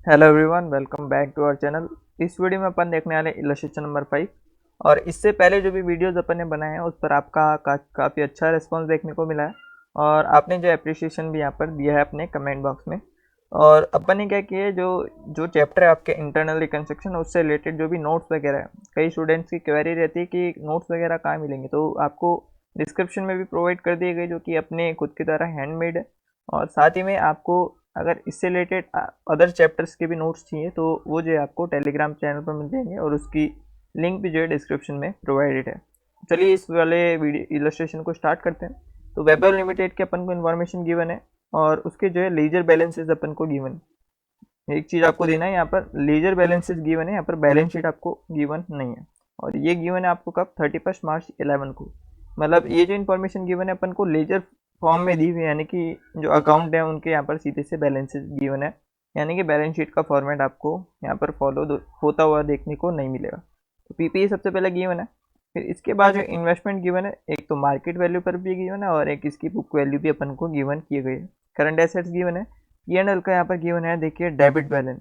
Hello everyone, welcome back to our channel. इस video में अपन देखने वाले इलस्ट्रेशन नंबर 5। और इससे पहले जो भी वीडियोस अपन ने बनाए हैं उस पर आपका काफ़ी अच्छा रिस्पांस देखने को मिला है। और आपने जो अप्रिशिएशन भी यहाँ पर दिया है अपने कमेंट बॉक्स में। और अपन ने क्या किया है, जो जो चैप्टर है आपके इंटरनल रिकंस्ट्रक्शन उससे रिलेटेड जो भी नोट्स वगैरह है, कई स्टूडेंट्स की क्वेरी रहती है कि नोट्स वगैरह कहाँ मिलेंगे, तो आपको डिस्क्रिप्शन में भी प्रोवाइड कर दिए गए जो कि अपने खुद की तरह हैंडमेड है। और साथ ही में आपको अगर इससे रिलेटेड अदर चैप्टर्स के भी नोट्स चाहिए तो वो जो है आपको टेलीग्राम चैनल पर मिल जाएंगे और उसकी लिंक भी जो है डिस्क्रिप्शन में प्रोवाइडेड है। चलिए इस वाले वीडियो इलस्ट्रेशन को स्टार्ट करते हैं। तो वेबल लिमिटेड के अपन को इन्फॉर्मेशन गिवन है और उसके जो है लेजर बैलेंसेस अपन को गिवन है। एक चीज़ आपको देना है, यहाँ पर लेजर बैलेंसेस गिवन है, यहाँ पर बैलेंस शीट आपको गिवन नहीं है। और ये गिवन है आपको कब, 31 मार्च 11 को। मतलब ये जो इन्फॉर्मेशन गिवन है अपन को लेजर फॉर्म में दी हुई है, यानी कि जो अकाउंट है उनके यहाँ पर सीधे से बैलेंसेस गिवन है। यानी कि बैलेंस शीट का फॉर्मेट आपको यहाँ पर फॉलो होता हुआ देखने को नहीं मिलेगा। तो पीपीई सबसे पहले गिवन है। फिर इसके बाद जो इन्वेस्टमेंट गिवन है, एक तो मार्केट वैल्यू पर भी गिवन है और एक इसकी बुक वैल्यू भी अपन को गिवन किए गए है। करंट एसेट्स गिवन है, पी&एल का यहाँ पर गिवन है, देखिए डेबिट बैलेंस।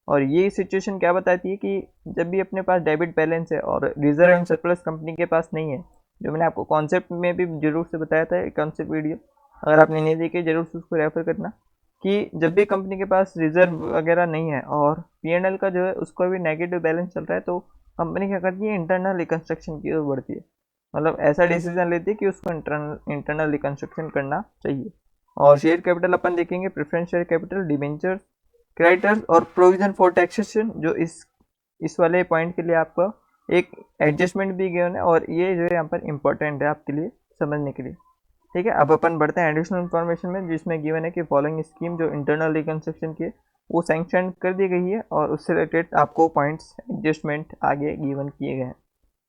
और ये सिचुएशन क्या बताती है कि जब भी अपने पास डेबिट बैलेंस है और रिजर्व एंड सरप्लस कंपनी के पास नहीं है, जो मैंने आपको कॉन्सेप्ट में भी जरूर से बताया था, कॉन्सेप्ट वीडियो अगर आपने नहीं देखी जरूर से उसको रेफर करना, कि जब भी कंपनी के पास रिजर्व वगैरह नहीं है और पी&एल का जो है उसको भी नेगेटिव बैलेंस चल रहा है, तो कंपनी क्या करती है, इंटरनल रिकंस्ट्रक्शन की ओर बढ़ती है। मतलब ऐसा डिसीजन लेती है कि उसको इंटरनल रिकंस्ट्रक्शन करना चाहिए। और शेयर कैपिटल अपन देखेंगे, preference share capital, debenture, creditors और प्रोविजन फॉर टैक्सेशन, जो इस वाले पॉइंट के लिए आपका एक एडजस्टमेंट भी गिवन है और ये जो है यहाँ पर इम्पोर्टेंट है आपके लिए समझने के लिए। ठीक है, अब अपन बढ़ते हैं एडिशनल इन्फॉर्मेशन में, जिसमें गिवन है कि फॉलोइंग स्कीम जो इंटरनल रिकंस्ट्रक्शन की है वो सैंक्शन कर दी गई है और उससे रिलेटेड आपको पॉइंट्स एडजस्टमेंट आगे गिवन किए गए हैं।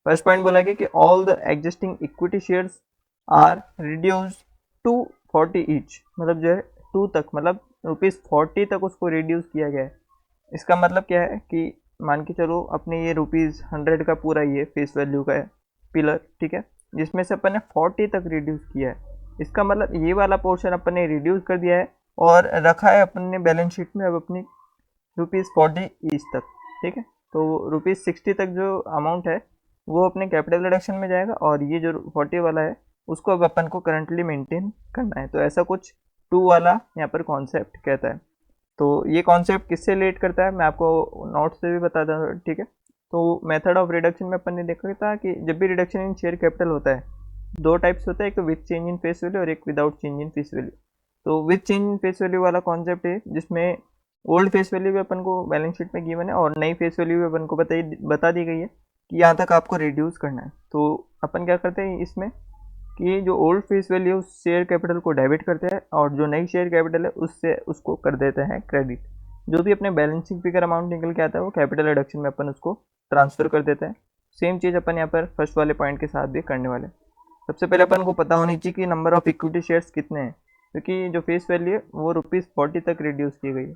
फर्स्ट पॉइंट बोला गया कि all the existing equity shares are reduce to 40 each, मतलब जो है 2 तक, मतलब ₹40 तक उसको रिड्यूस किया गया है। इसका मतलब क्या है कि मान के चलो अपने ये ₹100 का पूरा ये फेस वैल्यू का है पिलर, ठीक है, जिसमें से अपन ने 40 तक रिड्यूस किया है। इसका मतलब ये वाला पोर्शन अपन ने रिड्यूस कर दिया है और रखा है अपन ने बैलेंस शीट में अब अपनी ₹40 ईच तक। ठीक है, तो ₹60 तक जो अमाउंट है वो अपने कैपिटल रिडक्शन में जाएगा और ये जो 40 वाला है उसको अब अपन को करंटली मेंटेन करना है। तो ऐसा कुछ 2 वाला यहाँ पर कॉन्सेप्ट कहता है। तो ये कॉन्सेप्ट किससे रिलेट करता है मैं आपको नोट से भी बता दूँ, ठीक है। तो मेथड ऑफ रिडक्शन में अपन ने देखा था कि जब भी रिडक्शन इन शेयर कैपिटल होता है, 2 टाइप्स होता है, एक तो with change in face value और एक without change in face value. तो with change in face value वाला कॉन्सेप्ट है जिसमें ओल्ड फेस वैल्यू भी अपन को बैलेंस शीट में गिवन है और नई फेस वैल्यू भी अपन को बता दी गई है कि यहाँ तक आपको रिड्यूस करना है। तो अपन क्या करते हैं इसमें कि जो old face value share capital को डेबिट करते हैं और जो नई शेयर कैपिटल है उससे उसको कर देते हैं क्रेडिट। जो भी अपने बैलेंसिंग फिगर अमाउंट निकल के आता है वो कैपिटल रिडक्शन में अपन उसको ट्रांसफर कर देते हैं। सेम चीज़ अपन यहाँ पर फर्स्ट वाले पॉइंट के साथ भी करने वाले हैं। सबसे पहले अपन को पता होनी चाहिए कि नंबर ऑफ इक्विटी शेयर्स कितने हैं, क्योंकि जो फेस वैल्यू है वो ₹40 तक रिड्यूस की गई है।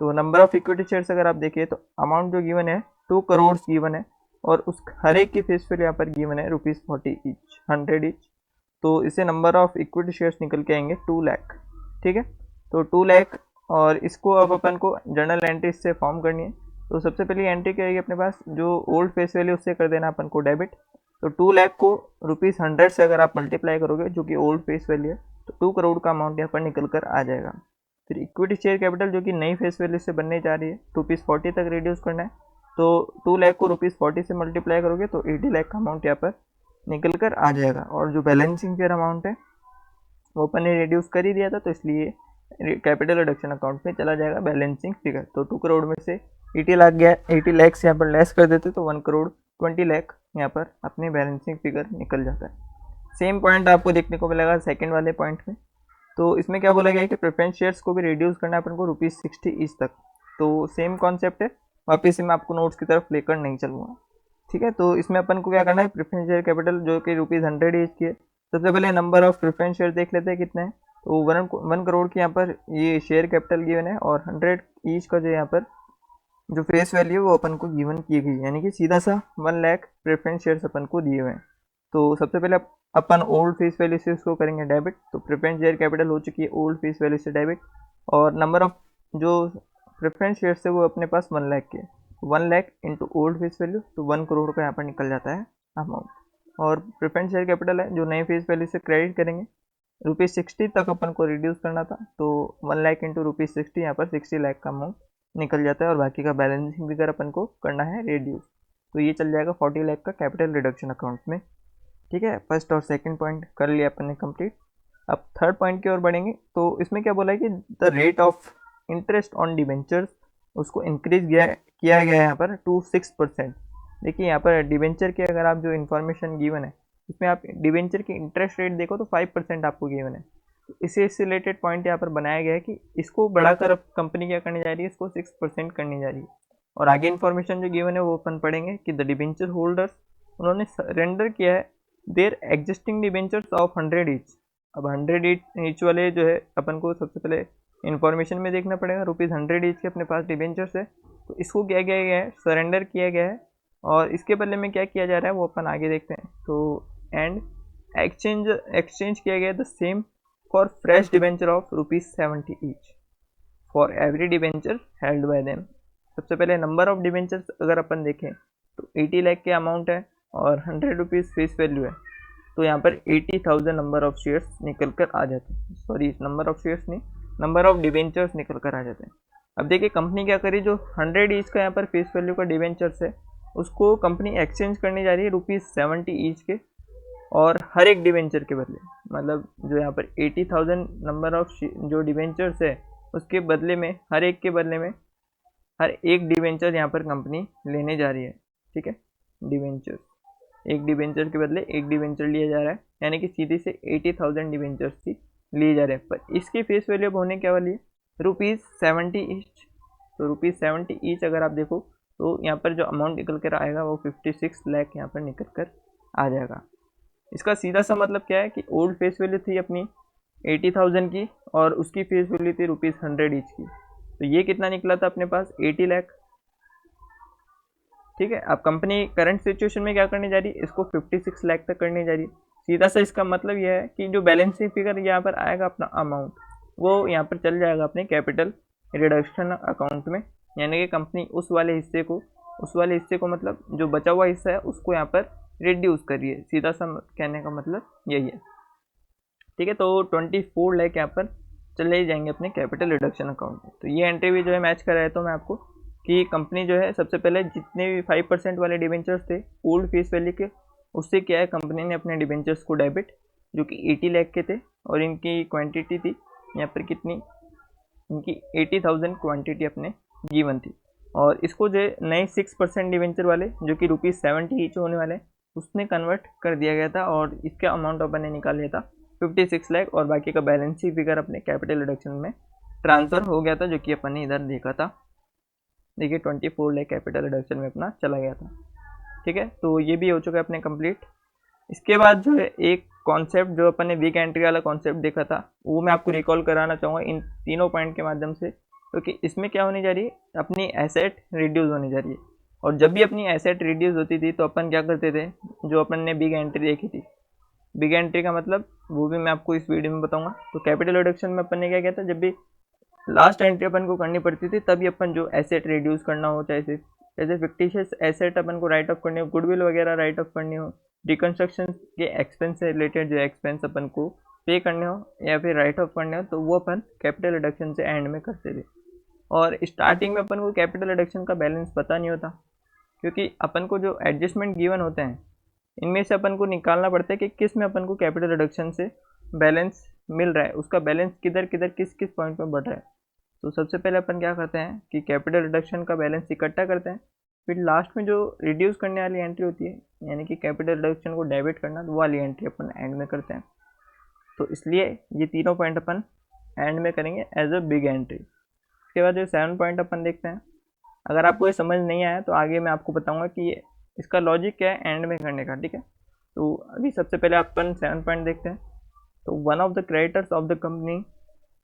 तो नंबर ऑफ इक्विटी शेयर्स अगर आप देखिए तो अमाउंट जो गिवन है 2 करोड़ गिवन है और उस हर एक की फेस वैल्यू यहाँ पर गिवन है ₹40 ईच, 100 ईच। तो इसे नंबर ऑफ इक्विटी शेयर्स निकल के आएंगे 2 लाख। ठीक है, तो 2 लाख और इसको अब अपन को जर्नल एंट्री से फॉर्म करनी है। तो सबसे पहली एंट्री क्या आएगी अपने पास, जो ओल्ड फेस वैल्यू उससे कर देना अपन को डेबिट। तो 2 लाख को ₹100 से अगर आप मल्टीप्लाई करोगे जो कि ओल्ड फेस वैल्यू है, तो 2 करोड़ का अमाउंट यहाँ पर निकल कर आ जाएगा। फिर इक्विटी शेयर कैपिटल जो कि नई फेस वैल्यू से बनने जा रही है, ₹40 तक रिड्यूस करना है। तो 2 लाख को ₹40 से मल्टीप्लाई करोगे तो 80 लाख का अमाउंट यहाँ पर निकल कर आ जाएगा। और जो बैलेंसिंग फेयर अमाउंट है वो अपन ने रिड्यूस कर ही दिया था, तो इसलिए कैपिटल रिडक्शन अकाउंट में चला जाएगा बैलेंसिंग फिगर। तो 2 करोड़ में से 80 लाख गया, 80 लैक्स यहाँ पर लेस कर देते तो 1 करोड़ 20 लाख यहाँ पर अपनी बैलेंसिंग फिगर निकल जाता है। सेम पॉइंट आपको देखने को मिलेगा सेकंड वाले पॉइंट में। तो इसमें क्या बोला गया है कि प्रेफरेंस शेयर्स को भी रिड्यूस करना है अपन को ₹60 ईच तक। तो सेम कॉन्सेप्ट है, वापिस से मैं आपको नोट्स की तरफ लेकर नहीं चलूँगा। ठीक है, तो इसमें अपन को क्या करना है, प्रेफरेंस शेयर कैपिटल जो कि ₹100 ईच की है। सबसे पहले नंबर ऑफ प्रेफरेंस शेयर देख लेते हैं कितने हैं। तो 1 करोड़ की यहाँ पर ये शेयर कैपिटल गिवन है और 100 ईच का जो यहाँ पर जो फेस वैल्यू वो अपन को गिवन की गई, यानी कि सीधा सा 1 लाख प्रेफरेंस शेयर्स अपन को दिए हुए हैं। तो सबसे पहले अपन ओल्ड फेस वैल्यू से उसको करेंगे डेबिट। तो प्रेफरेंस शेयर कैपिटल हो चुकी है ओल्ड फेस वैल्यू से डेबिट और नंबर ऑफ जो प्रेफरेंस शेयर से वो अपने पास 1 लाख के, 1 lakh into old face value तो 1 करोड़ का यहाँ पर निकल जाता है अमाउंट। और प्रेफरेंस शेयर कैपिटल है जो नए फेस वैल्यू से क्रेडिट करेंगे, ₹60 तक अपन को रिड्यूस करना था, तो 1 लाख इंटू ₹60 यहाँ पर 60 लाख का अमाउंट निकल जाता है और बाकी का बैलेंसिंग फिगर अपन को करना है रिड्यूस, तो ये चल जाएगा 40 लाख का कैपिटल रिडक्शन अकाउंट में। ठीक है, फर्स्ट और सेकंड पॉइंट कर लिया अपन ने कंप्लीट। अब थर्ड पॉइंट की ओर बढ़ेंगे, तो इसमें क्या बोला है कि the rate of interest on debentures उसको इंक्रीज किया गया है यहाँ पर टू 6%। देखिए यहाँ पर डिबेंचर की अगर आप जो इन्फॉर्मेशन गिवन है इसमें आप डिबेंचर की इंटरेस्ट रेट देखो तो 5% आपको गिवन है, तो इससे रिलेटेड पॉइंट यहाँ पर बनाया गया है कि इसको बढ़ाकर अब कंपनी क्या करने जा रही है, इसको 6% करने जा रही है। और आगे इन्फॉर्मेशन जो गिवन है वो अपन पढ़ेंगे कि द डिबेंचर होल्डर्स उन्होंने सरेंडर किया है their existing debentures of 100 each. अब 100 ईच वाले जो है अपन को सबसे पहले इन्फॉर्मेशन में देखना पड़ेगा, ₹100 ईच के अपने पास डिबेंचर्स है, तो इसको क्या किया गया है, सरेंडर किया गया है। और इसके बदले में क्या किया जा रहा है वो अपन आगे देखते हैं। तो एंड एक्सचेंज किया गया the same for fresh debenture of ₹70 each for every debenture held by them. सबसे पहले नंबर ऑफ डिबेंचर्स अगर अपन देखें तो 80 लाख के अमाउंट है और ₹100 फेस वैल्यू है, तो यहाँ पर 80,000 नंबर ऑफ शेयर्स निकल कर आ जाते हैं, सॉरी नंबर ऑफ शेयर्स नहीं, नंबर ऑफ डिबेंचर्स निकल कर आ जाते हैं। अब देखिए कंपनी क्या करी, जो 100 ईच का यहाँ पर फेस वैल्यू का डिबेंचर्स है उसको कंपनी एक्सचेंज करने जा रही है ₹70 ईच के, और हर एक डिबेंचर के बदले, मतलब जो यहाँ पर 80,000 नंबर ऑफ जो डिबेंचर्स है उसके बदले में हर एक के बदले में हर एक डिबेंचर यहाँ पर कंपनी लेने जा रही है। ठीक है, डिबेंचर एक डिबेंचर के बदले एक डिबेंचर लिया जा रहा है, यानी कि सीधे से 80,000 डिबेंचर्स ही लिए जा रहे हैं। पर इसकी फेस वैल्यू अब होने क्या वाली है, ₹70 ईच। तो ₹70 ईच अगर आप देखो तो यहाँ पर जो अमाउंट निकल कर आएगा वो 56 लाख यहाँ पर निकल कर आ जाएगा। इसका सीधा सा मतलब क्या है कि ओल्ड फेस वैल्यू थी अपनी 80,000 की और उसकी फेस वैल्यू थी ₹100 ईच की, तो ये कितना निकला था अपने पास, 80 लाख। ठीक है, अब कंपनी करंट सिचुएशन में क्या करने जा रही है, इसको 56 लाख तक करने जा रही है। सीधा सा इसका मतलब यह है कि जो बैलेंसिंग फिगर यहाँ पर आएगा अपना अमाउंट वो यहाँ पर चल जाएगा अपने कैपिटल रिडक्शन अकाउंट में, यानी कि कंपनी उस वाले हिस्से को मतलब जो बचा हुआ हिस्सा है उसको यहाँ पर रिड्यूस करिए, सीधा सा कहने का मतलब यही है। ठीक है, तो 24 लाख यहाँ पर चले जाएंगे अपने कैपिटल रिडक्शन अकाउंट में। तो ये एंट्री भी जो है मैच कर रहा था मैं आपको कि कंपनी जो है सबसे पहले जितने भी 5% वाले डिबेंचर्स थे ओल्ड फेस वैल्यू के, उससे क्या है कंपनी ने अपने डिबेंचर्स को डेबिट जो कि 80 लाख के थे और इनकी क्वांटिटी थी यहाँ पर कितनी, इनकी 80,000 क्वांटिटी अपने गिवन थी, और इसको जो नए 6% डिबेंचर वाले जो कि ₹70 ईच होने वाले उसने कन्वर्ट कर दिया गया था और इसका अमाउंट अपन ने निकाल लिया था 56 लाख, और बाकी का बैलेंस शीट फिगर अपने कैपिटल रिडक्शन में ट्रांसफ़र हो गया था जो कि अपन ने इधर देखा था। देखिए 24 लाख कैपिटल रिडक्शन में अपना चला गया था। ठीक है, तो ये भी हो चुका है अपने कंप्लीट। इसके बाद जो है एक कॉन्सेप्ट जो अपन ने वीक एंट्री वाला कॉन्सेप्ट देखा था वो मैं आपको रिकॉल कराना चाहूँगा इन तीनों पॉइंट के माध्यम से, क्योंकि तो इसमें क्या होने जा रही है, अपनी एसेट रिड्यूस होने जा रही है। और जब भी अपनी एसेट रिड्यूस होती थी तो अपन क्या करते थे, जो अपन ने बिग एंट्री देखी थी, बिग एंट्री का मतलब वो भी मैं आपको इस वीडियो में बताऊंगा। तो कैपिटल रिडक्शन में अपन ने क्या किया था, जब भी लास्ट एंट्री अपन को करनी पड़ती थी तभी अपन जो एसेट रिड्यूस करना हो, चाहे जैसे फिक्टिशियस एसेट अपन को राइट ऑफ करनी हो, गुडविल वगैरह राइट ऑफ करनी हो, रिकन्स्ट्रक्शन के एक्सपेंस से रिलेटेड जो एक्सपेंस अपन को पे करने हो या फिर राइट ऑफ करने हो, तो वो अपन कैपिटल रिडक्शन से एंड में करते थे। और स्टार्टिंग में अपन को कैपिटल रिडक्शन का बैलेंस पता नहीं होता, क्योंकि अपन को जो एडजस्टमेंट गिवन होते हैं इनमें से अपन को निकालना पड़ता है कि किस में अपन को कैपिटल रिडक्शन से बैलेंस मिल रहा है, उसका बैलेंस किधर किधर किस किस पॉइंट में बढ़ रहा है। तो सबसे पहले अपन क्या करते हैं कि कैपिटल रिडक्शन का बैलेंस इकट्ठा करते हैं, फिर लास्ट में जो रिड्यूस करने वाली एंट्री होती है यानी कि कैपिटल रिडक्शन को डेबिट करना, वो वाली एंट्री अपन एंड में करते हैं। तो इसलिए ये तीनों पॉइंट अपन एंड में करेंगे एज अ बिग एंट्री। उसके बाद जो 7 पॉइंट अपन देखते हैं, अगर आपको ये समझ नहीं आया तो आगे मैं आपको बताऊंगा कि इसका लॉजिक क्या है एंड में करने का। ठीक है, तो अभी सबसे पहले अपन 7 पॉइंट देखते हैं। तो one of the creditors of the company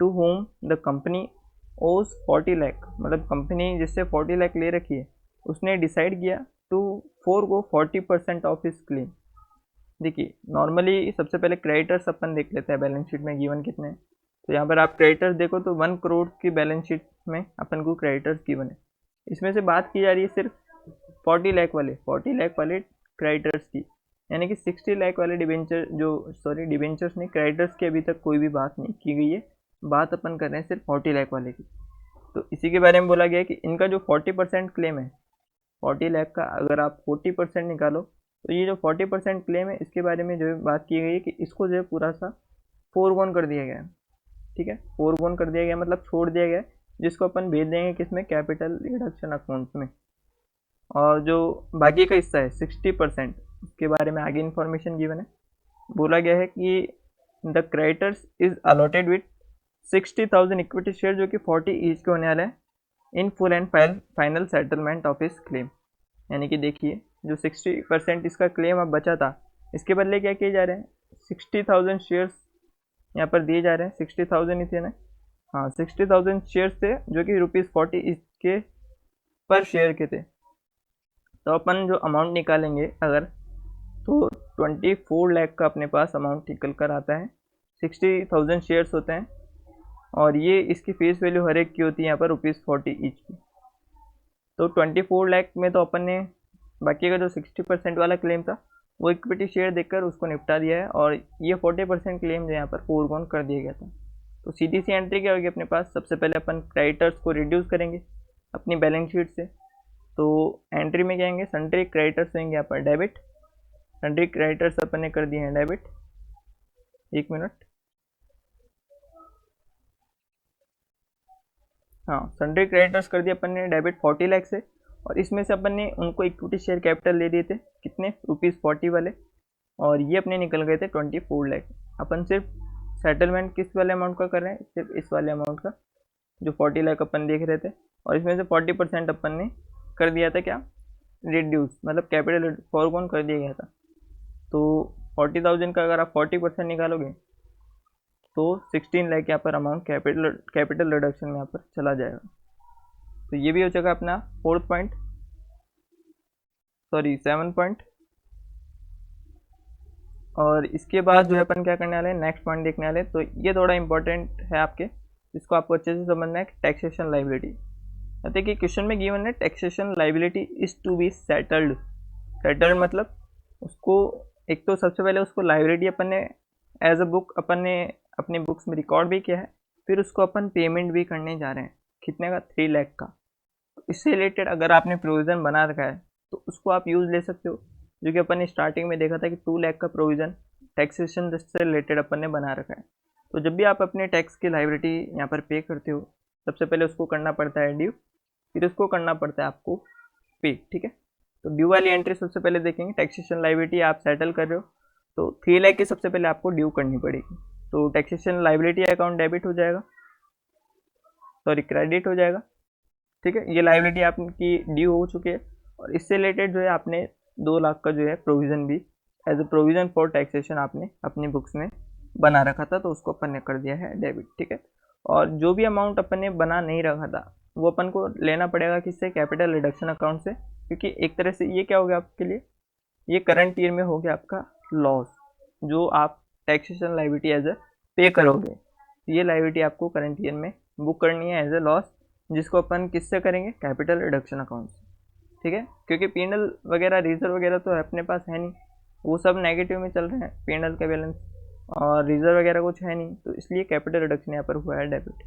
to whom the company owes 40 lakh, मतलब कंपनी जिससे 40 लाख ले रखी है उसने डिसाइड किया to forgo 40% of his claim. देखिए नॉर्मली सबसे पहले क्रेडिटर्स अपन देख लेते हैं बैलेंस शीट में गिवन कितने, तो यहाँ पर आप क्रेडिटर्स देखो तो 1 करोड़ की बैलेंस शीट में अपन को क्रेडिटर्स गिवन है। इसमें से बात की जा रही है सिर्फ 40 लाख वाले क्रेडिटर्स की, यानी कि 60 लाख वाले डिबेंचर डिबेंचर्स नहीं, क्रेडिटर्स की अभी तक कोई भी बात नहीं की गई है। बात अपन कर रहे हैं सिर्फ 40 लाख वाले की। तो इसी के बारे में बोला गया है कि इनका जो 40% क्लेम है, 40 लाख का अगर आप 40% निकालो तो ये जो 40% क्लेम है इसके बारे में जो है बात की गई है कि इसको जो है पूरा सा फोरगोन कर दिया गया है। ठीक है, फोरगोन कर दिया गया मतलब छोड़ दिया गया है, जिसको अपन भेज देंगे किसमें, कैपिटल रिडक्शन अकाउंट में। और जो बाकी का हिस्सा है 60%, उसके बारे में आगे इन्फॉर्मेशन गिवन है। बोला गया है कि the creditors is allotted with 60,000 equity share जो कि 40 ईच के होने वाला है in full and final settlement of इस क्लेम। यानी कि देखिए जो 60% इसका क्लेम अब बचा था, इसके बदले क्या किए जा रहे हैं, 60,000 शेयर्स यहाँ पर दिए जा रहे हैं। 60,000 ही थे ना, हाँ 60,000 शेयर्स थे जो कि ₹40 इसके पर शेयर के थे। तो अपन जो अमाउंट निकालेंगे अगर, तो 24 लाख का अपने पास अमाउंट निकल कर आता है। 60,000 शेयर्स होते हैं और ये इसकी फेस वैल्यू हर एक की होती है यहाँ पर ₹40 ईच की। तो 24 लाख में तो अपन ने बाकी का जो 60% वाला क्लेम था वो इक्विटी शेयर देकर उसको निपटा दिया है, और ये 40% क्लेम जो यहाँ पर फोरगोन कर दिया गया था। तो सीधी सी एंट्री क्या होगी अपने पास, सबसे पहले अपन क्रेडिटर्स को रिड्यूस करेंगे अपनी बैलेंस शीट से। तो एंट्री में क्या आएंगे, सन्ड्री क्रेडिटर्स होंगे यहाँ पर डेबिट। सन्ड्री क्रेडिटर्स अपन ने कर दिए हैं डेबिट। एक मिनट, हाँ सन्ड्री क्रेडिटर्स कर दिए अपन ने डेबिट 40 लाख से, और इसमें से अपन ने उनको इक्विटी शेयर कैपिटल दे दिए थे कितने, ₹40 वाले, और ये अपने निकल गए थे 24 लाख। अपन सिर्फ सेटलमेंट किस वाले अमाउंट का कर रहे हैं, सिर्फ इस वाले अमाउंट का जो 40 लाख अपन देख रहे थे, और इसमें से 40% अपन ने कर दिया था क्या, रिड्यूस, मतलब कैपिटल फॉरगोन कर दिया गया था। तो 40,000 का अगर आप 40% निकालोगे तो 16 लाख यहाँ पर अमाउंट कैपिटल रिडक्शन में यहाँ पर चला जाएगा। तो ये भी हो जाएगा अपना 7 पॉइंट। और इसके बाद जो है अपन क्या करने वाले हैं, नेक्स्ट पॉइंट देखने वाले हैं। तो ये थोड़ा इंपॉर्टेंट है आपके, इसको आपको अच्छे से समझना है। टैक्सेशन लाइबिलिटी, देखिए क्वेश्चन में गिवन है taxation liability is to be settled. Settled मतलब उसको, एक तो सबसे पहले उसको लाइबिलिटी अपन ने एज अ बुक अपन ने अपनी बुक्स में रिकॉर्ड भी किया है, फिर उसको अपन पेमेंट भी करने जा रहे हैं। कितने का, 3 लाख का। तो इससे रिलेटेड अगर आपने प्रोविज़न बना रखा है तो उसको आप यूज़ ले सकते हो, जो कि अपन ने स्टार्टिंग में देखा था कि 2 लाख का प्रोविज़न टैक्सेशन से रिलेटेड अपन ने बना रखा है। तो जब भी आप अपने टैक्स की लाइबिलिटी यहाँ पर पे करते हो, सबसे पहले उसको करना पड़ता है ड्यू, फिर उसको करना पड़ता है आपको पे। ठीक है, तो ड्यू वाली एंट्री सबसे पहले देखेंगे। टैक्सेशन लाइबिलिटी आप सेटल कर रहे हो तो 3 लाख की सबसे पहले आपको ड्यू करनी पड़ेगी। तो टैक्सेशन लाइबिलिटी अकाउंट डेबिट हो जाएगा, सॉरी क्रेडिट हो जाएगा। ठीक है, ये लाइबिलिटी आपकी ड्यू हो चुकी है, और इससे रिलेटेड जो है आपने 2 लाख का जो है प्रोविज़न भी as a provision for taxation आपने अपनी बुक्स में बना रखा था, तो उसको अपन ने कर दिया है डेबिट। ठीक है, और जो भी अमाउंट अपन ने बना नहीं रखा था वो अपन को लेना पड़ेगा किससे, कैपिटल रिडक्शन अकाउंट से, क्योंकि एक तरह से ये क्या हो गया आपके लिए, ये करंट ईयर में हो गया आपका लॉस, जो आप टैक्सेशन लाइबिलिटी एज ए पे करोगे। ये लाइबिलिटी आपको करंट ईयर में बुक करनी है एज ए लॉस, जिसको अपन किससे करेंगे, कैपिटल रिडक्शन अकाउंट से। ठीक है, क्योंकि पीएनएल वगैरह रिजर्व वगैरह तो अपने पास है नहीं, वो सब नेगेटिव में चल रहे हैं पीएनएल का बैलेंस, और रिजर्व वगैरह कुछ है नहीं, तो इसलिए कैपिटल रिडक्शन यहाँ पर हुआ है डेबिट।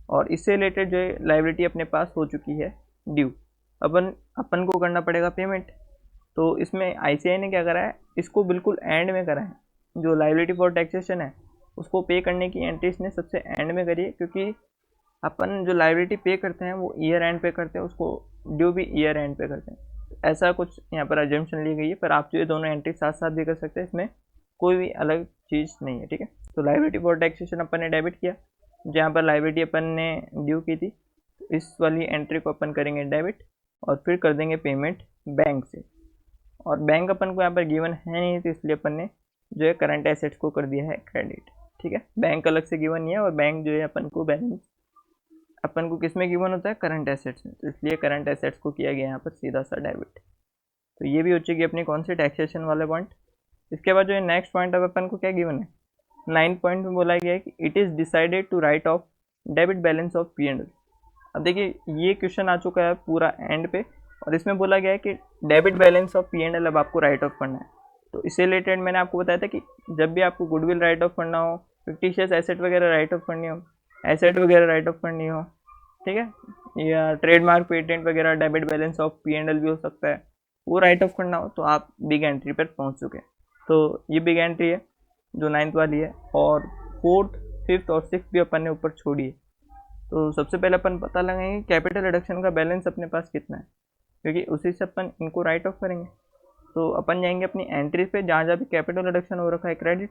और इससे रिलेटेड जो है लाइबिलिटी अपने पास हो चुकी है ड्यू, अपन को करना पड़ेगा पेमेंट। तो इसमें आईसीआई ने क्या करा है, इसको बिल्कुल एंड में करा है। जो लाइबिलिटी फॉर टैक्सेशन है उसको पे करने की एंट्री इसने सबसे एंड में करी है, क्योंकि अपन जो लाइबिलिटी पे करते हैं वो ईयर एंड पे करते हैं, उसको ड्यू भी ईयर एंड पे करते हैं। ऐसा कुछ यहाँ पर एजम्पशन ली गई है, पर आप जो ये दोनों एंट्री साथ साथ भी कर सकते हैं, इसमें कोई भी अलग चीज़ नहीं है। ठीक है, तो लाइबिलिटी फॉर टैक्सेशन अपन ने डेबिट किया, जहाँ पर लाइबिलिटी अपन ने ड्यू की थी, तो इस वाली एंट्री को अपन करेंगे डेबिट, और फिर कर देंगे पेमेंट बैंक से। और बैंक अपन को यहाँ पर गिवन है नहीं, तो इसलिए अपन ने जो है करंट एसेट्स को कर दिया है क्रेडिट। ठीक है, बैंक अलग से गिवन नहीं है, और बैंक जो है अपन को बैलेंस अपन को किस में गिवन होता है, करंट एसेट्स में, तो इसलिए करंट एसेट्स को किया गया यहाँ पर सीधा सा डेबिट। तो ये भी हो चुकी अपनी कौन सी, टैक्सेशन वाले पॉइंट। इसके बाद जो है नेक्स्ट पॉइंट अब अपन को क्या गिवन है, 9 पॉइंट में बोला गया है कि it is decided to write off debit balance of P and L. अब देखिए ये क्वेश्चन आ चुका है पूरा एंड पे, और इसमें बोला गया है कि debit balance of P and L अब आपको राइट ऑफ करना है। तो इससे रिलेटेड मैंने आपको बताया था कि जब भी आपको गुडविल राइट ऑफ करना हो, फिक्टिशियस एसेट वगैरह राइट ऑफ करनी हो, एसेट वगैरह राइट ऑफ करनी हो, ठीक है, या ट्रेडमार्क पेटेंट वगैरह debit balance of P and L भी हो सकता है, वो राइट ऑफ करना हो तो आप बिग एंट्री पर पहुंच चुके हैं। तो ये बिग एंट्री है जो 9th वाली है, और 4th, 5th और 6th भी अपन ने ऊपर छोड़ी है। तो सबसे पहले अपन पता लगाएंगे कैपिटल रिडक्शन का बैलेंस अपने पास कितना है, क्योंकि उसी से अपन इनको राइट ऑफ करेंगे। तो अपन जाएंगे अपनी एंट्री पे, जहाँ जहाँ भी कैपिटल रिडक्शन हो रखा है क्रेडिट,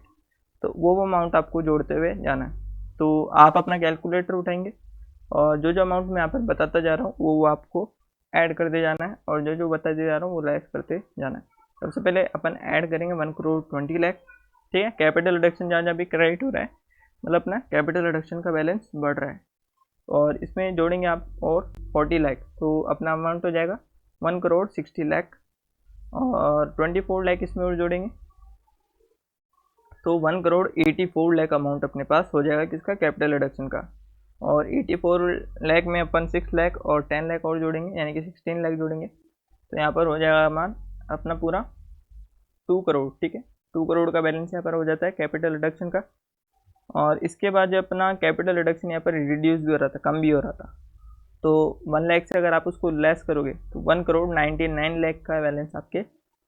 तो वो अमाउंट आपको जोड़ते हुए जाना है। तो आप अपना कैलकुलेटर उठाएंगे और जो जो अमाउंट मैं यहाँ पर बताता जा रहा हूँ वो आपको ऐड करते जाना है, और जो जो बताते जा रहा हूँ वो लेस करते जाना है। सबसे पहले अपन ऐड करेंगे 1,20,00,000, ठीक है। कैपिटल रिडक्शन जहाँ जहाँ भी क्रेडिट हो रहा है, मतलब अपना कैपिटल रिडक्शन का बैलेंस बढ़ रहा है, और इसमें जोड़ेंगे आप और 40 लाख, तो अपना अमाउंट हो जाएगा 1,60,00,000, और 24 लाख इसमें और जोड़ेंगे तो 1,84,00,000 अमाउंट अपने पास हो जाएगा किसका, कैपिटल रिडक्शन का। और 84 लाख में अपन 6 लाख और 10 लाख और जोड़ेंगे, यानी कि 16 लाख जोड़ेंगे, तो यहाँ पर हो जाएगा अमाउंट अपना पूरा 2 करोड़, ठीक है। 2 करोड़ का बैलेंस यहाँ पर हो जाता है कैपिटल रिडक्शन का। और इसके बाद जो अपना कैपिटल रिडक्शन यहाँ पर रिड्यूस भी हो रहा था, कम भी हो रहा था, तो 1 लाख से अगर आप उसको लेस करोगे तो 1,99,00,000 का बैलेंस आपके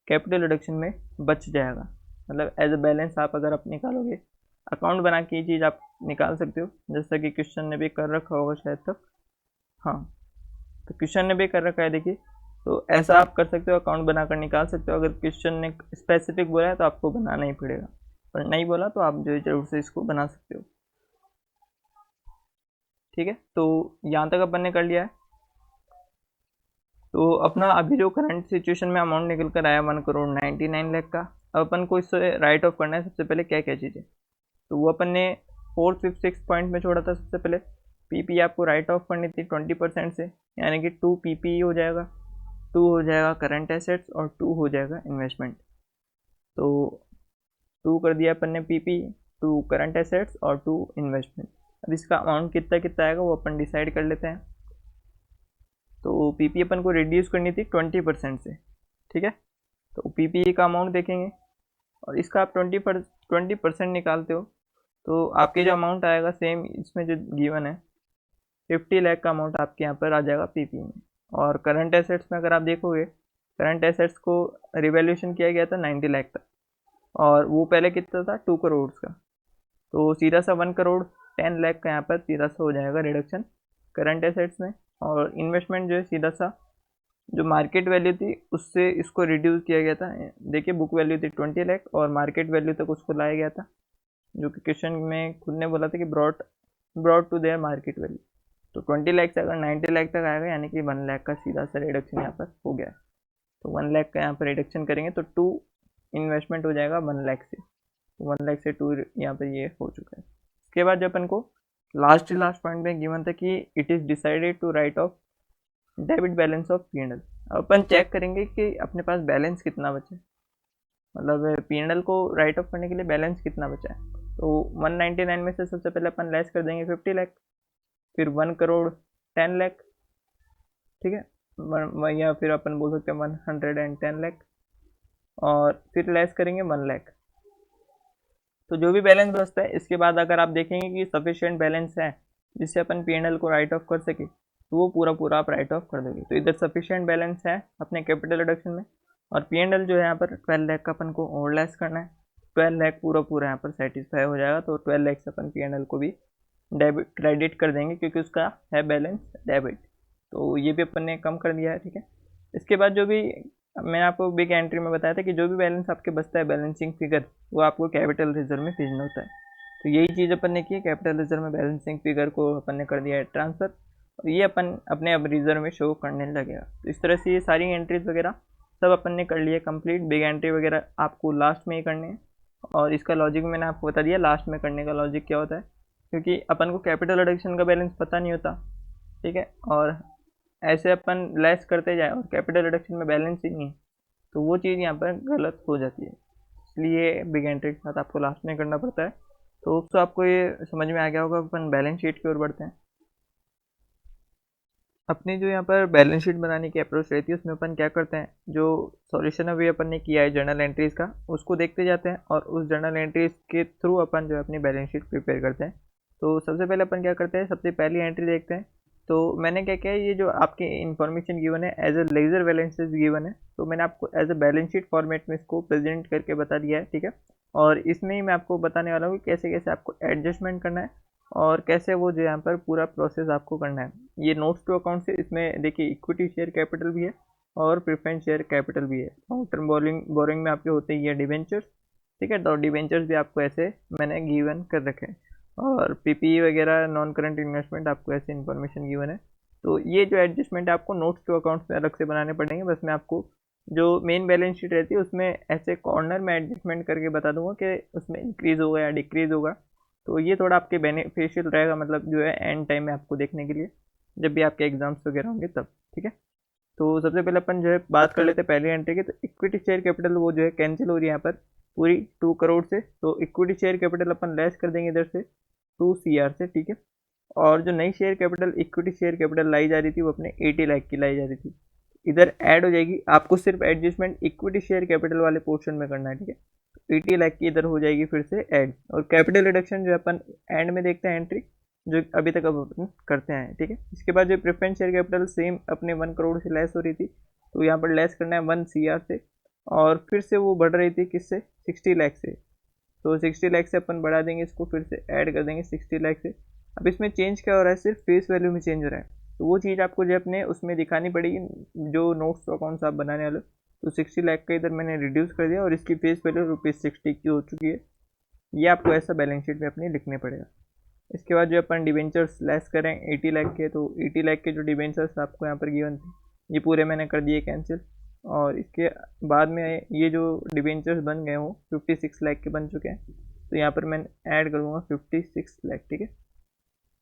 कैपिटल रिडक्शन में बच जाएगा। मतलब एज अ बैलेंस आप अगर आप निकालोगे, अकाउंट बना के ये चीज़ आप निकाल सकते हो, जैसा कि क्वेश्चन ने भी कर रखा होगा शायद तक। हाँ, तो क्वेश्चन ने भी कर रखा है, देखिए। तो ऐसा आप कर सकते हो, अकाउंट बनाकर निकाल सकते हो। अगर क्वेश्चन ने स्पेसिफिक बोला है तो आपको बनाना ही पड़ेगा, पर नहीं बोला तो आप जो है जरूर से इसको बना सकते हो, ठीक है। तो यहाँ तक अपन ने कर लिया है। तो अपना अभी जो करंट सिचुएशन में अमाउंट निकल कर आया 1,99,00,000 का, अब अपन को इससे राइट ऑफ करना है। सबसे पहले क्या क्या चीज़ें, तो वो अपन ने 4th, 5th, 6th पॉइंट में छोड़ा था। सबसे पहले पीपी आपको राइट ऑफ करनी थी 20% से, यानी कि 2 पीपी हो जाएगा, 2 हो जाएगा करंट एसेट्स और 2 हो जाएगा इन्वेस्टमेंट। तो 2 कर दिया अपन ने पीपी, 2 करंट एसेट्स और 2 इन्वेस्टमेंट। अब इसका अमाउंट कितना कितना आएगा वो अपन डिसाइड कर लेते हैं। तो पीपी अपन को रिड्यूस करनी थी 20% से, ठीक है। तो पीपी का अमाउंट देखेंगे, और इसका आप 20% निकालते हो तो आपके जो अमाउंट आएगा सेम इसमें जो गिवन है 50 लाख का अमाउंट आपके यहाँ पर आ जाएगा पीपी में। और करंट एसेट्स में अगर आप देखोगे, करंट एसेट्स को रिवैल्यूएशन किया गया था 90 लाख तक, और वो पहले कितना था 2 करोड़ का। तो सीधा सा 1,10,00,000 का यहाँ पर सीधा सा हो जाएगा रिडक्शन करंट एसेट्स में। और इन्वेस्टमेंट जो है सीधा सा जो मार्केट वैल्यू थी उससे इसको रिड्यूस किया गया था। देखिए बुक वैल्यू थी 20 लाख और मार्केट वैल्यू तक उसको लाया गया था, जो कि क्वेश्चन में खुद ने बोला था कि brought to their market value. तो 20 लाख से अगर 90 लाख तक आएगा, यानी कि 1 लाख का सीधा सा रिडक्शन यहाँ पर हो गया है। तो 1 लाख का यहाँ पर रिडक्शन करेंगे तो 2 इन्वेस्टमेंट हो जाएगा 1 लाख से, 1 लाख से 2 यहाँ पर ये हो चुका है। इसके बाद जो अपन को लास्ट पॉइंट में गिवन था कि it is decided to write off debit balance of P and L. अब अपन चेक करेंगे कि अपने पास बैलेंस कितना बचा है, मतलब पी एंड एल को राइट ऑफ करने के लिए बैलेंस कितना बचा है। तो 199 में से सबसे पहले अपन लेस कर देंगे 50 लाख, फिर 1,10,00,000, ठीक है, या फिर अपन बोल सकते हैं 110 लाख, और फिर लेस करेंगे 1 लाख। तो जो भी बैलेंस बचता है, इसके बाद अगर आप देखेंगे कि सफिशिएंट बैलेंस है जिससे अपन पी एंड एल को राइट ऑफ कर सके, तो वो पूरा पूरा आप राइट ऑफ कर दोगे। तो इधर सफिशिएंट बैलेंस है अपने कैपिटल रिडक्शन में, और पी एंड एल जो है यहाँ पर 12 लाख का अपन को और लेस करना है। 12 लाख पूरा पूरा यहाँ पर सेटिस्फाई हो जाएगा, तो 12 लाख से अपन पी एंड एल को भी डेबिट क्रेडिट कर देंगे, क्योंकि उसका है बैलेंस डेबिट। तो ये भी अपन ने कम कर दिया है, ठीक है। इसके बाद जो भी मैंने आपको बिग एंट्री में बताया था कि जो भी बैलेंस आपके बचता है बैलेंसिंग फिगर, वो आपको कैपिटल रिजर्व में भेजना होता है। तो यही चीज़ अपन ने की है, कैपिटल रिजर्व में बैलेंसिंग फिगर को अपन ने कर दिया है ट्रांसफ़र, और ये अपन अपने अब रिजर्व में शो करने लगेगा। तो इस तरह से ये सारी एंट्रीज वगैरह सब अपन ने कर लिया कंप्लीट। बिग एंट्री वगैरह आपको लास्ट में ही करने हैं, और इसका लॉजिक मैंने आपको बता दिया लास्ट में करने का लॉजिक क्या होता है, क्योंकि अपन को कैपिटल रिडक्शन का बैलेंस पता नहीं होता, ठीक है, और ऐसे अपन लेस करते जाए और कैपिटल रिडक्शन में बैलेंस ही नहीं है, तो वो चीज़ यहाँ पर गलत हो जाती है। इसलिए बिग एंट्री के साथ आपको लास्ट में करना पड़ता है। तो आपको ये समझ में आ गया होगा। अपन बैलेंस शीट की ओर बढ़ते हैं। अपनी जो यहाँ पर बैलेंस शीट बनाने की अप्रोच रहती है, उसमें अपन क्या करते हैं, जो सॉल्यूशन अभी अपन ने किया है जर्नल एंट्रीज का, उसको देखते जाते हैं और उस जर्नल एंट्रीज के थ्रू अपन जो है अपनी बैलेंस शीट प्रिपेयर करते हैं। तो सबसे पहले अपन क्या करते हैं, सबसे पहली एंट्री देखते हैं। तो मैंने क्या किया है, ये जो आपकी इन्फॉर्मेशन गिवन है as a ledger balances given है, तो मैंने आपको as a balance sheet format में इसको प्रेजेंट करके बता दिया है, ठीक है। और इसमें ही मैं आपको बताने वाला हूँ कि कैसे कैसे आपको एडजस्टमेंट करना है और कैसे वो जो यहाँ पर पूरा प्रोसेस आपको करना है। ये नोट्स टू अकाउंट से, इसमें देखिए इक्विटी शेयर कैपिटल भी है और प्रेफरेंस शेयर कैपिटल भी है। लॉन्ग टर्म बोरिंग में आपके होते ही है डिवेंचर्स, ठीक है। तो डिवेंचर्स भी आपको ऐसे मैंने गिवन कर रखे हैं, और पीपीई वगैरह नॉन करंट इन्वेस्टमेंट आपको ऐसे इन्फॉर्मेशन गिवन है। तो ये जो एडजस्टमेंट है आपको नोट्स टू अकाउंट्स में अलग से बनाने पड़ेंगे। बस मैं आपको जो मेन बैलेंस शीट रहती है उसमें ऐसे कॉर्नर में एडजस्टमेंट करके बता दूंगा कि उसमें इंक्रीज होगा या डिक्रीज होगा। तो ये थोड़ा आपके बेनिफिशियल रहेगा, मतलब जो है एंड टाइम में आपको देखने के लिए, जब भी आपके एग्जाम्स वगैरह होंगे तब, ठीक है। तो सबसे पहले अपन जो है बात कर लेते हैं पहली एंट्री की। तो इक्विटी शेयर कैपिटल वो जो है कैंसिल हो रही है यहाँ पर पूरी 2 करोड़ से। तो इक्विटी शेयर कैपिटल अपन लेस कर देंगे इधर से 2 CR से, ठीक है। और जो नई share capital equity share capital लाई जा रही थी वो अपने 80 लाख की लाई जा रही थी, इधर ऐड हो जाएगी। आपको सिर्फ एडजस्टमेंट इक्विटी शेयर कैपिटल वाले पोर्शन में करना है, ठीक है। 80 लाख की इधर हो जाएगी फिर से ऐड। और कैपिटल रिडक्शन जो अपन एंड में देखते हैं एंट्री, जो अभी तक अब अपन करते हैं, ठीक है। इसके बाद जो प्रेफरेंस शेयर कैपिटल सेम अपने 1 करोड़ से लेस हो रही थी, तो यहाँ पर लेस करना है 1 CR से। और फिर से वो बढ़ रही थी किससे, 60 लाख से। तो 60 लाख से अपन बढ़ा देंगे इसको, फिर से ऐड कर देंगे 60 लाख से। अब इसमें चेंज क्या हो रहा है, सिर्फ फेस वैल्यू में चेंज हो रहा है। तो वो चीज़ आपको जो अपने उसमें दिखानी पड़ेगी, जो नोट्स तो अकाउंट्स आप बनाने वाले। तो 60 लाख का इधर मैंने रिड्यूस कर दिया और इसकी फेस वैल्यू ₹60 की हो चुकी है। ये आपको ऐसा बैलेंस शीट में अपनी लिखने पड़ेगा। इसके बाद जो अपन डिवेंचर्स लेस करें 80 लाख के, तो 80 लाख के जो डिवेंचर्स आपको यहाँ पर गिवन थे ये पूरे मैंने कर दिए कैंसिल। और इसके बाद में ये जो डिवेंचर्स बन गए हो 56 लाख के बन चुके हैं, तो यहाँ पर मैं ऐड करूँगा 56 लाख, ठीक है।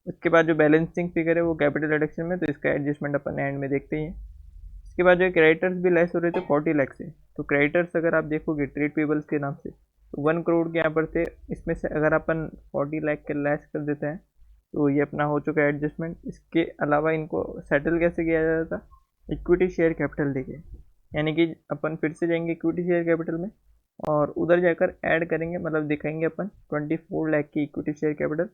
उसके बाद जो बैलेंसिंग फिगर है वो कैपिटल रिडक्शन में, तो इसका एडजस्टमेंट अपन एंड में देखते ही हैं। इसके बाद जो क्रेडिटर्स भी लेस हो रहे थे 40 लाख से। तो क्रेडिटर्स अगर आप देखोगे ट्रेड पेबल्स के नाम से, तो 1 करोड़ के यहाँ पर थे, इसमें से अगर अपन 40 लाख के लेस कर देते हैं तो ये अपना हो चुका है एडजस्टमेंट। इसके अलावा इनको सेटल कैसे किया जाता था, इक्विटी शेयर कैपिटल देके, यानी कि अपन फिर से जाएंगे इक्विटी शेयर कैपिटल में और उधर जाकर ऐड करेंगे, मतलब दिखाएंगे अपन 24 लाख की इक्विटी शेयर कैपिटल।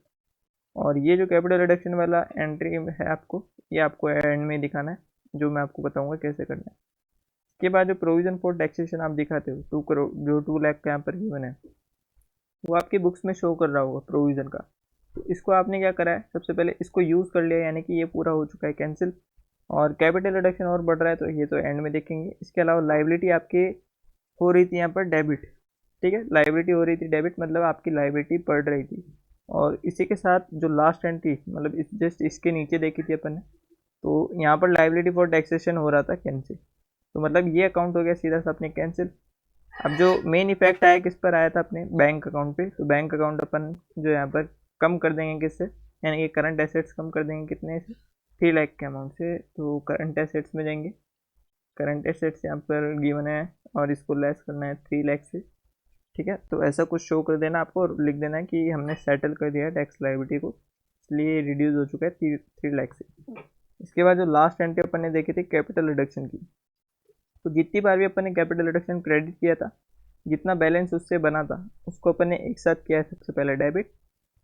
और ये जो कैपिटल रिडक्शन वाला एंट्री है आपको, ये आपको एंड में दिखाना है, जो मैं आपको बताऊंगा कैसे करना है। इसके बाद जो प्रोविजन फॉर टैक्सेशन आप दिखाते हो 2 करोड़, जो 2 लाख का यहाँ पर गिवन है, वो आपकी बुक्स में शो कर रहा होगा प्रोविजन का। तो इसको आपने क्या करा है, सबसे पहले इसको यूज़ कर लिया, यानी कि ये पूरा हो चुका है कैंसिल। और कैपिटल रिडक्शन और बढ़ रहा है, तो ये तो एंड में देखेंगे। इसके अलावा लाइबिलिटी आपकी हो रही थी यहाँ पर डेबिट, ठीक है। लाइबिलिटी हो रही थी डेबिट, मतलब आपकी लाइबिलिटी बढ़ रही थी। और इसी के साथ जो लास्ट एंट्री, मतलब इस जस्ट इसके नीचे देखी थी अपन ने, तो यहाँ पर लाइबिलिटी फॉर टैक्सेशन हो रहा था कैंसिल। तो मतलब ये अकाउंट हो गया सीधा सा अपने कैंसिल। अब जो मेन इफेक्ट आया किस पर आया था, अपने बैंक अकाउंट पे। तो बैंक अकाउंट अपन जो यहाँ पर कम कर देंगे किससे, यानी कि करंट एसेट्स कम कर देंगे कितने से, 3 लाख के अमाउंट से। तो करंट एसेट्स में जाएंगे, करंट एसेट्स यहाँ पर गिवन है और इसको लेस करना है 3 लाख से, ठीक है। तो ऐसा कुछ शो कर देना आपको और लिख देना कि हमने सेटल कर दिया है टैक्स लाइबिलिटी को, इसलिए रिड्यूस हो चुका है 3 लाख से। इसके बाद जो लास्ट एंट्री अपन ने देखी थी कैपिटल रिडक्शन की, तो जितनी बार भी अपन ने कैपिटल रिडक्शन क्रेडिट किया था, जितना बैलेंस उससे बना था उसको अपन ने एक साथ किया है। सबसे पहले डेबिट,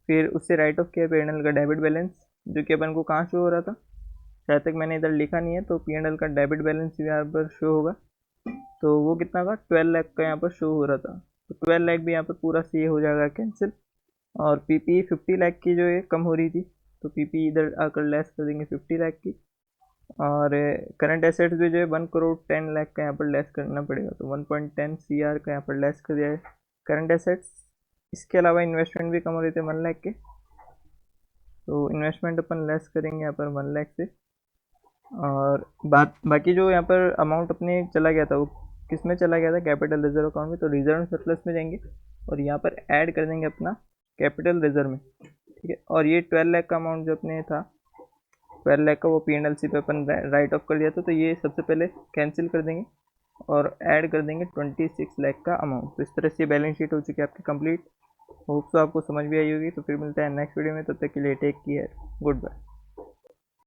फिर उससे राइट ऑफ किया P&L का डेबिट बैलेंस, जो कि अपन को कहाँ शो हो रहा था, शायद तक मैंने इधर लिखा नहीं है, तो P&L का डेबिट बैलेंस यहाँ पर शो होगा। तो वो कितना था, 12 लाख का यहाँ पर शो हो रहा था। तो 12 लाख भी यहाँ पर पूरा सी हो जाएगा कैंसिल। और पीपी 50 लाख की जो है कम हो रही थी, तो पीपी इधर आकर लेस कर देंगे 50 लाख की। और करंट एसेट्स भी जो है 1 करोड़ 10 लाख का यहाँ पर लेस करना पड़ेगा, तो 1.10 CR का यहाँ पर लेस कर दिया है करंट एसेट्स। इसके अलावा इन्वेस्टमेंट भी कम हो रहे थे 1 लाख के, तो इन्वेस्टमेंट अपन लेस करेंगे यहाँ पर 1 लाख से। और बाकी जो यहाँ पर अमाउंट अपने चला गया था वो किस में चला गया था, कैपिटल रिजर्व अकाउंट में। तो रिजर्व सरप्लस में जाएंगे और यहाँ पर ऐड कर देंगे अपना कैपिटल रिजर्व में, ठीक है। और ये 12 लाख का अमाउंट जो अपने था 12 लाख का, वो P&L पे अपन राइट ऑफ कर दिया था, तो ये सबसे पहले कैंसिल कर देंगे और ऐड कर देंगे 26 लाख का अमाउंट। तो इस तरह से बैलेंस शीट हो चुकी है आपकी कंप्लीट। होप सो आपको समझ भी आई होगी। तो फिर मिलते हैं नेक्स्ट वीडियो में, तब तक के लिए टेक केयर, गुड बाय।